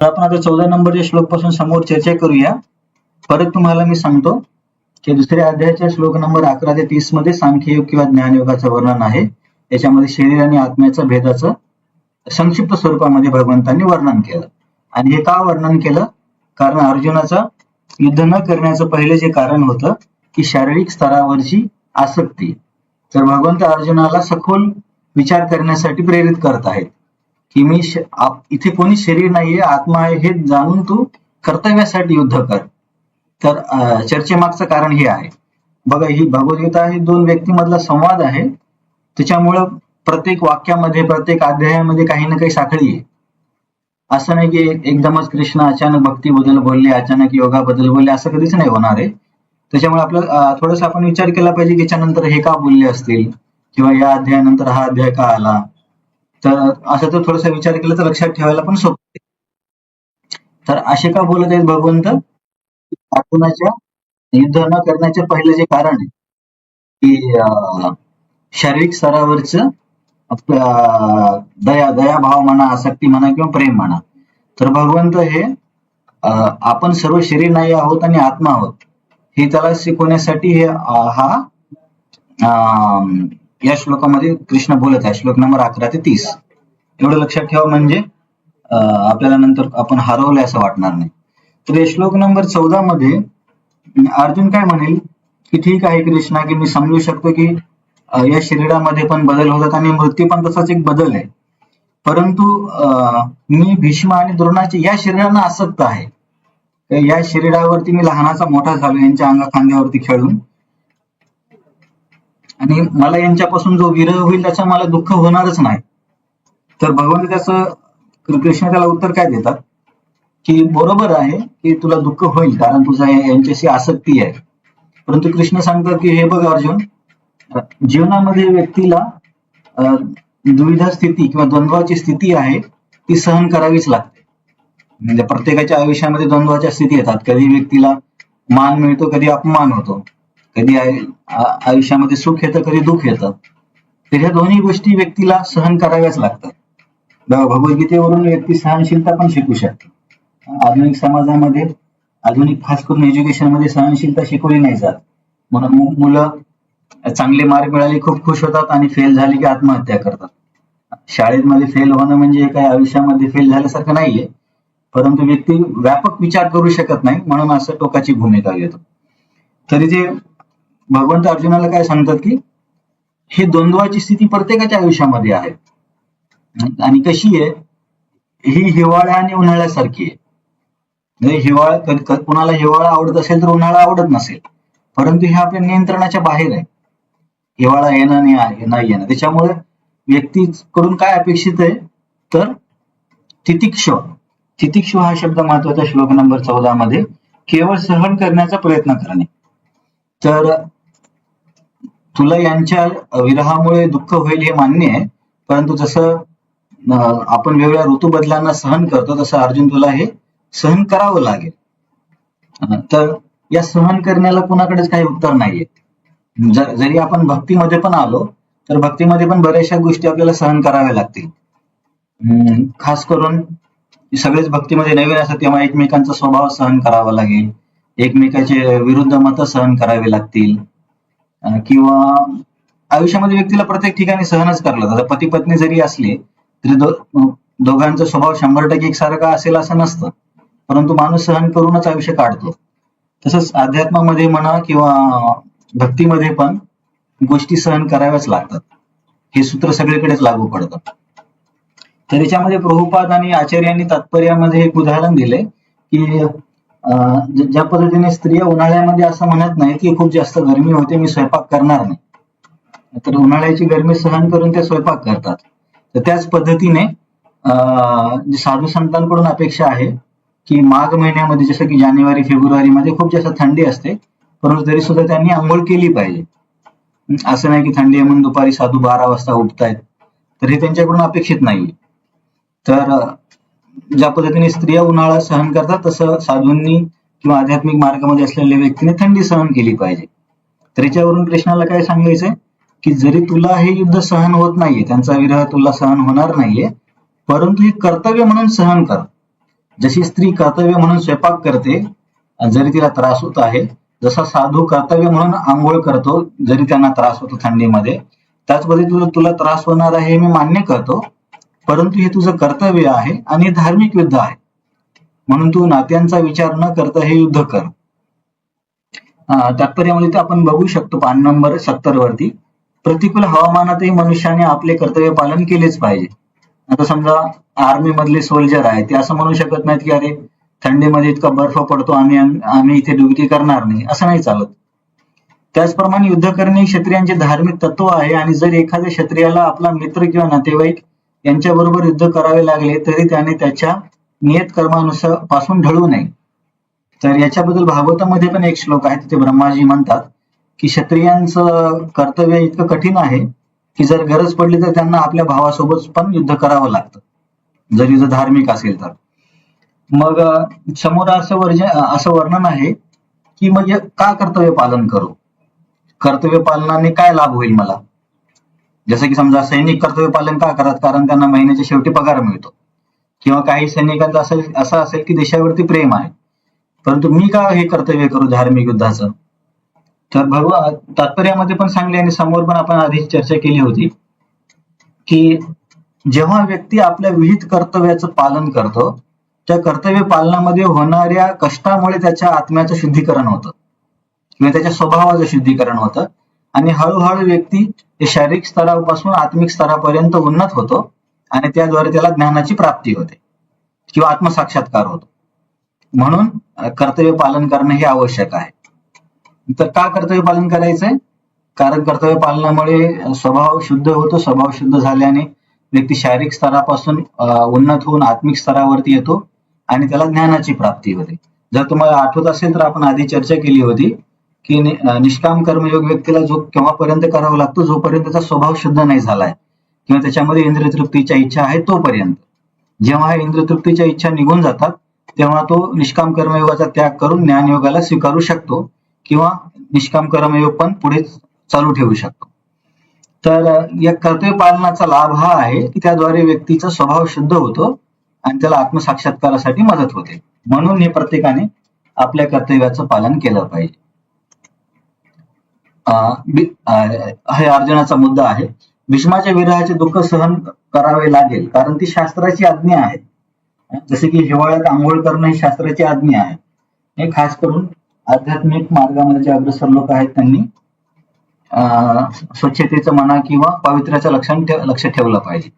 तर आपण आता 14 नंबरच्या श्लोक पासून समोर चर्चा करूया. परत तुम्हाला मी सांगतो की दुसऱ्या अध्यायाच्या श्लोक नंबर 11 ते 30 मध्ये सांख्ययोग किंवा ज्ञानयोगाचं वर्णन आहे. याच्यामध्ये शरीर आणि आत्म्याचं भेदाचं संक्षिप्त स्वरूपामध्ये भगवंतांनी वर्णन केलं. आणि हे का वर्णन केलं? कारण अर्जुनाचा युद्ध न करण्याचं पहिले जे कारण होतं की शारीरिक स्तरावरची आसक्ती. तर भगवंत अर्जुनाला सखोल विचार करण्यासाठी प्रेरित करत आहेत की मी इथे कोणी शरीर नाहीये, आत्मा आहे हे जाणून तू कर्तव्यासाठी युद्ध कर. तर चर्चेमागचं कारण हे आहे. बघा, ही भगवद्गीता ही दोन व्यक्तीमधला संवाद आहे. त्याच्यामुळं प्रत्येक वाक्यामध्ये प्रत्येक अध्यायामध्ये काही ना काही साखळी आहे. असं नाही की एकदमच कृष्ण अचानक भक्तीबद्दल बोलले, अचानक योगाबद्दल बोलले, असं कधीच नाही होणार आहे. त्याच्यामुळे आपलं थोडंसं आपण विचार केला पाहिजे की याच्यानंतर हे का बोलले असतील किंवा या अध्यायानंतर हा अध्याय का आला. तर असं जर थोडासा विचार केला तर लक्षात ठेवायला पण सोपं आहे. तर असे का बोलत आहेत भगवंत? अर्जुनाच्या युद्ध न करण्याचे पहिले जे कारण आहे की शारीरिक स्तरावरच दयाभाव म्हणा, आसक्ती म्हणा किंवा प्रेम म्हणा. तर भगवंत हे आपण सर्व शरीर नाही आहोत आणि आत्मा आहोत हे त्याला शिकवण्यासाठी हे या श्लोकामध्ये कृष्ण बोलत आहे. श्लोक नंबर 11 ते 30 एवढं लक्षात ठेवा, म्हणजे आपल्याला नंतर आपण हरवलंय असं वाटणार नाही. तर या श्लोक नंबर 14 मध्ये अर्जुन काय म्हणेल की ठीक आहे कृष्णा, की मी समजू शकतो की या शरीरामध्ये पण बदल होतात आणि मृत्यू पण तसाच एक बदल आहे, परंतु मी भीष्म आणि द्रोणाचे या शरीरांना आसक्त आहे. या शरीरावरती मी लहानाचा मोठा झालो यांच्या अंगाखांद्यावरती खेळून, आणि मला यांच्यापासून जो विरह होईल त्याचा मला दुःख होणारच नाही. तर भगवंत त्याचं कृष्ण त्याला उत्तर काय देतात की बरोबर आहे की तुला दुःख होईल कारण तुझा यांच्याशी आसक्ती आहे. परंतु कृष्ण सांगतात की हे बघ अर्जुन, जीवनामध्ये व्यक्तीला दुविधा स्थिती किंवा द्वंद्वाची स्थिती आहे ती सहन करावीच लागते. म्हणजे प्रत्येकाच्या आयुष्यामध्ये द्वंद्वाच्या स्थिती येतात. कधी व्यक्तीला मान मिळतो, कधी अपमान होतो, कधी आयुष्यामध्ये सुख येतं, कधी दुःख येतं. तर ह्या दोन्ही गोष्टी व्यक्तीला सहन कराव्याच लागतात. भगवद्गीतेवरून व्यक्ती सहनशीलता पण शिकू शकते. आधुनिक समाजामध्ये, आधुनिक खास करून एज्युकेशन मध्ये सहनशीलता शिकवली नाही जात. म्हणून मुलं चांगले मार्क मिळाले खूप खुश होतात आणि फेल झाले की आत्महत्या करतात. शाळेमध्ये फेल होणं म्हणजे काही आयुष्यामध्ये फेल झाल्यासारखं नाहीये, परंतु व्यक्ती व्यापक विचार करू शकत नाही म्हणून असं टोकाची भूमिका घेतो. तरी ते भगवंत अर्जुनाला काय सांगतात की ही द्वंद्वाची स्थिती प्रत्येकाच्या आयुष्यामध्ये आहे. आणि कशी आहे, ही हिवाळा आणि उन्हाळ्यासारखी आहे. म्हणजे कुणाला हिवाळा आवडत असेल तर उन्हाळा आवडत नसेल, परंतु हे आपल्या नियंत्रणाच्या बाहेर आहे. हिवाळा येणं नाही येणं. त्याच्यामुळे व्यक्तीकडून काय अपेक्षित आहे तर तितिक्ष हा शब्द महत्वाचा श्लोक नंबर 14 मध्ये केवळ सहन करण्याचा प्रयत्न करणे. तर तुला यांच्या विरहामुळे दुःख होईल हे मान्य आहे, परंतु जसं आपण वेगवेगळ्या ऋतू बदलांना सहन करतो तसं अर्जुन तुला हे सहन करावं लागेल. तर या सहन करण्याला कुणाकडेच काही उत्तर नाहीये. जरी आपण भक्तीमध्ये पण आलो तर भक्तीमध्ये पण बऱ्याचशा गोष्टी आपल्याला सहन कराव्या लागतील. खास करून सगळेच भक्तीमध्ये नवीन असतात तेव्हा एकमेकांचा स्वभाव सहन करावा लागेल, एकमेकाचे विरुद्ध मतं सहन करावे लागतील, किंवा आयुष्यामध्ये व्यक्तीला प्रत्येक ठिकाणी सहनच करावं लागतं. पती पत्नी जरी असले तरी दोघांचा स्वभाव 100% एकसारखा असेल असं नसतं, परंतु माणूस सहन करूनच आयुष्य काढतो. तसंच अध्यात्मामध्ये म्हणा किंवा भक्तीमध्ये पण गोष्टी सहन कराव्याच लागतात. हे सूत्र सगळीकडेच लागू पडतं. तर याच्यामध्ये प्रभुपाद आणि आचार्यांनी तात्पर्यामध्ये एक उदाहरण दिले की ज्या पद्धतीने स्त्रिया उन्हाळ्यामध्ये असं म्हणत नाही की खूप जास्त गरमी होते मी स्वयंपाक करणार नाही, तर उन्हाळ्याची गरमी सहन करून ते स्वयंपाक करतात. तर त्याच पद्धतीने साधू संतांकडून अपेक्षा आहे की माघ महिन्यामध्ये जसं की जानेवारी फेब्रुवारी मध्ये खूप जास्त थंडी असते, परंतु तरी सुद्धा त्यांनी आंघोळ केली पाहिजे. असं नाही की थंडी आहे म्हणून दुपारी साधू 12 वाजता उठतायत, तर हे त्यांच्याकडून अपेक्षित नाही. तर ज्या पद्धतीने स्त्रिया उन्हाळा सहन करतात तसं साधूंनी किंवा आध्यात्मिक मार्गामध्ये असलेल्या व्यक्तीने थंडी सहन केली पाहिजे. तर याच्यावरून कृष्णाला काय सांगायचंय की जरी तुला हे युद्ध सहन होत नाहीये, त्यांचा विरह तुला सहन होणार नाहीये, परंतु हे कर्तव्य म्हणून सहन कर. जशी स्त्री कर्तव्य म्हणून स्वयंपाक करते जरी तिला त्रास होत आहे, जसा साधू कर्तव्य म्हणून आंघोळ करतो जरी त्यांना त्रास होतो थंडीमध्ये, त्याच पद्धतीने तुला त्रास होणार आहे हे मी मान्य करतो, परंतु हे तुझं कर्तव्य आहे आणि धार्मिक युद्ध आहे, म्हणून तू नात्यांचा विचार न करता हे युद्ध कर. तात्पर्यामध्ये आपण बघू शकतो पान नंबर 70 वरती, प्रतिकूल हवामानातही मनुष्याने आपले कर्तव्य पालन केलेच पाहिजे. आता समजा आर्मी मधले सोल्जर आहे, ते असं म्हणू शकत नाहीत की अरे थंडीमध्ये इतका बर्फ पडतो आम्ही इथे ड्युटी करणार नाही, असं नाही चालत. त्याचप्रमाणे युद्ध करणे क्षत्रियांचे धार्मिक तत्व आहे आणि जर एखाद्या क्षत्रियाला आपला मित्र किंवा नातेवाईक यांच्याबरोबर युद्ध करावे लागले तरी त्याने त्याच्या नियत कर्मानुसार पासून ढळू नये. तर याच्याबद्दल भागवतामध्ये पण एक श्लोक आहे, तिथे ब्रह्माजी म्हणतात की क्षत्रियांचं कर्तव्य इतकं कठीण आहे की जर गरज पडली तर त्यांना आपल्या भावासोबत पण युद्ध करावं लागतं, जर युद्ध धार्मिक असेल तर. मग समोर असं वर्णन आहे की मग का कर्तव्य पालन करू, कर्तव्य पालनाने काय लाभ होईल मला. जसं की समजा सैनिक कर्तव्य पालन का करतात, कारण त्यांना महिन्याच्या शेवटी पगार मिळतो, किंवा काही सैनिकांचं असं असेल की देशावरती प्रेम आहे, परंतु मी का हे कर्तव्य करू धार्मिक युद्धाचं. तर तात्पर्यामध्ये पण सांगले आणि समोर पण आपण आधी चर्चा केली होती की जेव्हा व्यक्ती आपल्या विहित कर्तव्याचं पालन करतो, त्या कर्तव्य पालनामध्ये होणाऱ्या कष्टामुळे त्याच्या आत्म्याचं शुद्धीकरण होतं किंवा त्याच्या स्वभावाचं शुद्धीकरण होतं आणि हळूहळू व्यक्ती शारीरिक स्तरापासून आत्मिक स्तरापर्यंत उन्नत होतो आणि त्याद्वारे त्याला ज्ञानाची प्राप्ती होते किंवा आत्मसाक्षात्कार होतो. म्हणून कर्तव्य पालन करणं हे आवश्यक आहे. तर का कर्तव्य पालन करायचंय, कारण कर्तव्य पालनामुळे स्वभाव शुद्ध होतो, स्वभाव शुद्ध झाल्याने व्यक्ती शारीरिक स्तरापासून उन्नत होऊन आत्मिक स्तरावरती येतो आणि त्याला ज्ञानाची प्राप्ती होते. जर तुम्हाला आठवत असेल तर आपण आधी चर्चा केली होती की निष्काम कर्मयोग व्यक्तीला जो केव्हापर्यंत करावा लागतो, जोपर्यंत त्याचा स्वभाव शुद्ध नाही झालाय किंवा त्याच्यामध्ये इंद्रिय तृप्तीच्या इच्छा आहे तोपर्यंत. जेव्हा इंद्रिय तृप्तीच्या इच्छा निघून जातात तेव्हा तो निष्काम कर्मयोगाचा त्याग करून ज्ञानयोगाला स्वीकारू शकतो किंवा निष्काम कर्मयोग पण पुढे चालू ठेवू शकतो. तर या कर्तव्य पालनाचा लाभ हा आहे की त्याद्वारे व्यक्तीचा स्वभाव शुद्ध होतो आणि त्याला आत्मसाक्षात्कारासाठी मदत होते. म्हणून हे प्रत्येकाने आपल्या कर्तव्याचं पालन केलं पाहिजे. हे अर्जुनाचा मुद्दा आहे. भीष्माच्या विरहाचे दुःख सहन करावे लागेल कारण ती शास्त्राची आज्ञा आहे. जसे की हिवाळ्यात आंघोळ करणं ही शास्त्राची आज्ञा आहे. हे खास करून आध्यात्मिक मार्गामध्ये जे अग्रसर लोक आहेत त्यांनी स्वच्छतेचं म्हणा किंवा पवित्र्याचं लक्ष ठेवलं पाहिजे.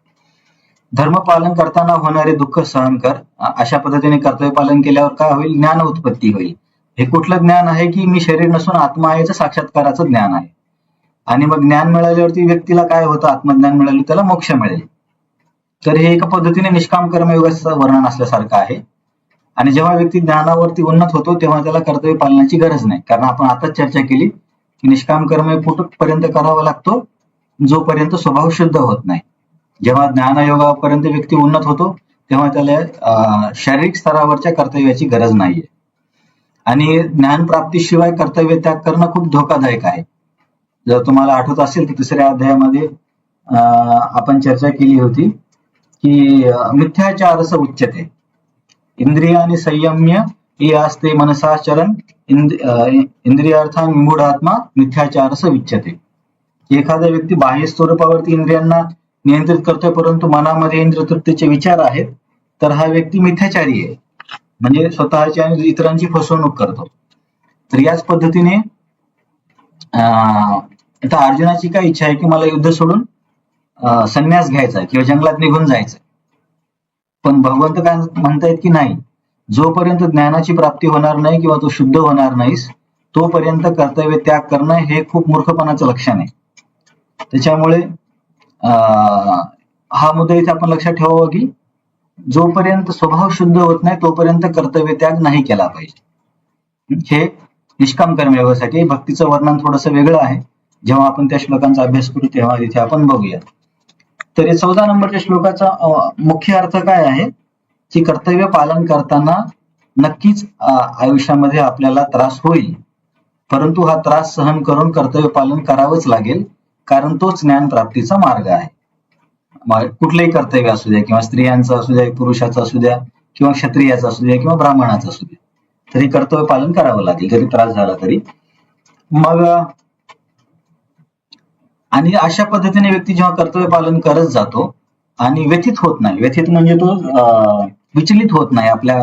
धर्म पालन करताना होणारे दुःख सहन कर. अशा पद्धतीने कर्तव्य पालन केल्यावर काय होईल, ज्ञान उत्पत्ती होईल. हे कुठलं ज्ञान आहे की मी शरीर नसून आत्मा आहे याचं साक्षात्काराचं ज्ञान आहे. आणि मग ज्ञान मिळाल्यावरती व्यक्तीला काय होतं, आत्मज्ञान मिळालं त्याला मोक्ष मिळेल. तर हे एका पद्धतीने निष्काम कर्मयोगाचं वर्णन असल्यासारखं आहे. आणि जेव्हा व्यक्ती ज्ञानावरती उन्नत होतो तेव्हा त्याला कर्तव्य पालनाची गरज नाही, कारण आपण आताच चर्चा केली की निष्काम कर्मयोग कुठपर्यंत करावा लागतो, जोपर्यंत स्वभाव शुद्ध होत नाही. जेव्हा ज्ञानयोगापर्यंत व्यक्ती उन्नत होतो तेव्हा त्याला शारीरिक स्तरावरच्या कर्तव्याची गरज नाहीये. आणि ज्ञान प्राप्तीशिवाय कर्तव्य त्याग करणं खूप धोकादायक आहे. जर तुम्हाला आठवत असेल तर 3ऱ्या अध्यायामध्ये आपण चर्चा केली होती की मिथ्याचारस उच्यते इंद्रियानि संयम्य यास्ते मनसाचरण इंद्रियार्थान विमूढात्मा मिथ्याचारस उच्यते. एखादा व्यक्ती बाह्य स्वरूपावरती इंद्रियांना नियंत्रित करतोय परंतु मनामध्ये इंद्रिय तृप्तीचे विचार आहेत, तर हा व्यक्ती मिथ्याचारी आहे, म्हणजे स्वतःची आणि इतरांची फसवणूक करतो. तर याच पद्धतीने आता अर्जुनाची काय इच्छा आहे की मला युद्ध सोडून संन्यास घ्यायचा आहे किंवा जंगलात निघून जायचंय. पण भगवंत काय म्हणतायत की नाही, जोपर्यंत ज्ञानाची प्राप्ती होणार नाही किंवा तो शुद्ध होणार नाहीस तोपर्यंत कर्तव्य त्याग करणं हे खूप मूर्खपणाचं लक्षण आहे. त्याच्यामुळे हा मुद्दा इथे आपण लक्षात ठेवावा की जोपर्यंत स्वभाव शुद्ध होत नाही तोपर्यंत कर्तव्य त्याग नाही केला पाहिजे. हे निष्काम कर्मयोगासाठी. भक्तीचं वर्णन थोडंसं वेगळं आहे, जेव्हा आपण त्या श्लोकांचा अभ्यास करू तेव्हा इथे आपण बघूया. तर 14 नंबरच्या श्लोकाचा मुख्य अर्थ काय आहे की कर्तव्य पालन करताना नक्कीच आयुष्यामध्ये आपल्याला त्रास होईल, परंतु हा त्रास सहन करून कर्तव्य पालन करावंच लागेल, कारण तोच ज्ञान प्राप्तीचा मार्ग आहे. कुठलंही कर्तव्य असू द्या किंवा स्त्रियांचं असू द्या पुरुषाचं असू द्या किंवा क्षत्रियाचा असू दे किंवा ब्राह्मणाचा असू दे, तरी कर्तव्य पालन करावं लागेल जरी त्रास झाला तरी. मग आणि अशा पद्धतीने व्यक्ती जेव्हा कर्तव्य पालन करत जातो आणि व्यथित होत नाही, व्यथित म्हणजे तो विचलित होत नाही आपल्या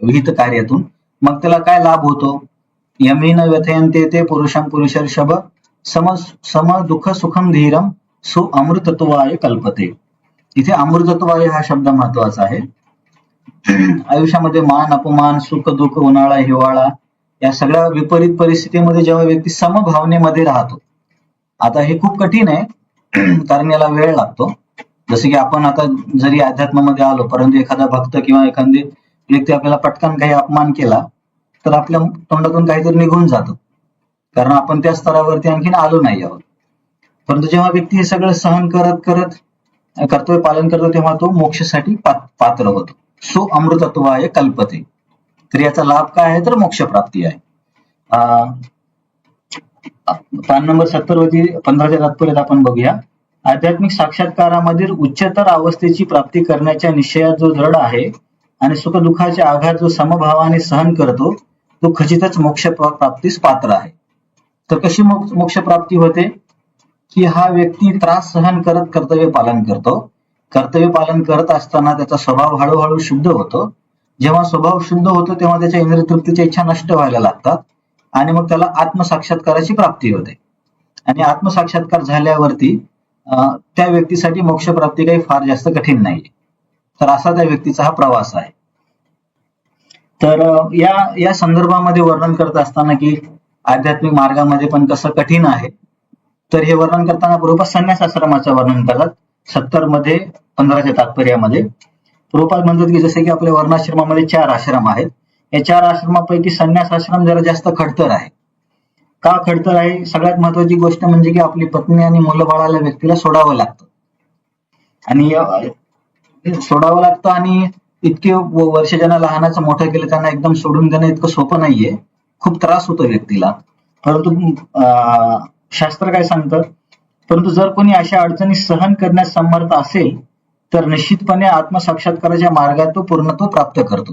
विहित कार्यातून, मग त्याला काय लाभ होतो? यमेन व्यथयन्ते ते पुरुषं पुरुषर्षभ सम दुःख सुखम धीरम सु अमृतत्वाय कल्पते. इथे अमृतत्वाय हा शब्द महत्वाचा आहे. आयुष्यामध्ये मान अपमान, सुख दुःख, उन्हाळा हिवाळा या सगळ्या विपरीत परिस्थितीमध्ये जेव्हा व्यक्ती समभावनेमध्ये राहतो, आता हे खूप कठीण आहे कारण याला वेळ लागतो. जसं की आपण आता जरी अध्यात्मामध्ये आलो, परंतु एखादा भक्त किंवा एखादी व्यक्ती आपल्याला पटकन काही अपमान केला तर आपल्या तोंडातून काहीतरी निघून जातं, कारण आपण त्या स्तरावरती आणखीन आलो नाही आहोत. परंतु जेव्हा व्यक्ती हे सगळं सहन करत करत कर्तव्य पालन करतो तेव्हा तो मोक्षासाठी पात्र होतो. सो अमृतत्वाय कल्पते. तर याचा लाभ काय आहे? तर मोक्ष प्राप्ती आहे. पान नंबर 70 वरती 15च्या तात्पर्यात आपण बघूया. आध्यात्मिक साक्षात्कारामधील उच्चतर अवस्थेची प्राप्ती करण्याच्या निश्चयात जो दृढ आहे आणि सुखदुःखाचे आघात जो समभावाने सहन करतो तो खचितच मोक्ष प्राप्तीस पात्र आहे. तर कशी मोक्ष प्राप्ती होते? की हा व्यक्ती त्रास सहन करत कर्तव्य पालन करतो. कर्तव्य पालन करत असताना त्याचा स्वभाव हळूहळू शुद्ध होतो. जेव्हा स्वभाव शुद्ध होतो तेव्हा त्याच्या इंद्रिय तृप्तीच्या इच्छा नष्ट व्हायला लागतात आणि मग त्याला आत्मसाक्षात्काराची प्राप्ती होते. आणि आत्मसाक्षात्कार झाल्यावरती त्या व्यक्तीसाठी मोक्ष प्राप्ती काही फार जास्त कठीण नाही. तर असा त्या व्यक्तीचा हा प्रवास आहे. तर या संदर्भामध्ये वर्णन करत असताना की आध्यात्मिक मार्गामध्ये पण कसं कठीण आहे, तर हे वर्णन करताना प्रभुपाद संन्यास आश्रमाचं वर्णन करतात 70 मध्ये 15च्या तात्पर्यामध्ये. प्रभुपाद म्हणतात की जसे की आपल्या वर्णाश्रमामध्ये 4 आश्रम आहेत, या 4 आश्रमापैकी संन्यास आश्रम जरा जास्त खडतर आहे. का खडतर आहे? सगळ्यात महत्वाची गोष्ट म्हणजे की आपली पत्नी आणि मुलं बाळाला व्यक्तीला सोडावं लागतं आणि इतके वर्ष ज्यांना लहानाचं मोठं केलं त्यांना एकदम सोडून देणं इतकं सोपं नाहीये. खूप त्रास होतो व्यक्तीला. परंतु शास्त्र काय सांगतं? परंतु जर कोणी अशा अडचणी सहन करण्यास समर्थ असेल तर निश्चितपणे आत्मसाक्षात्काराच्या मार्गात तो पूर्णत्व प्राप्त करतो.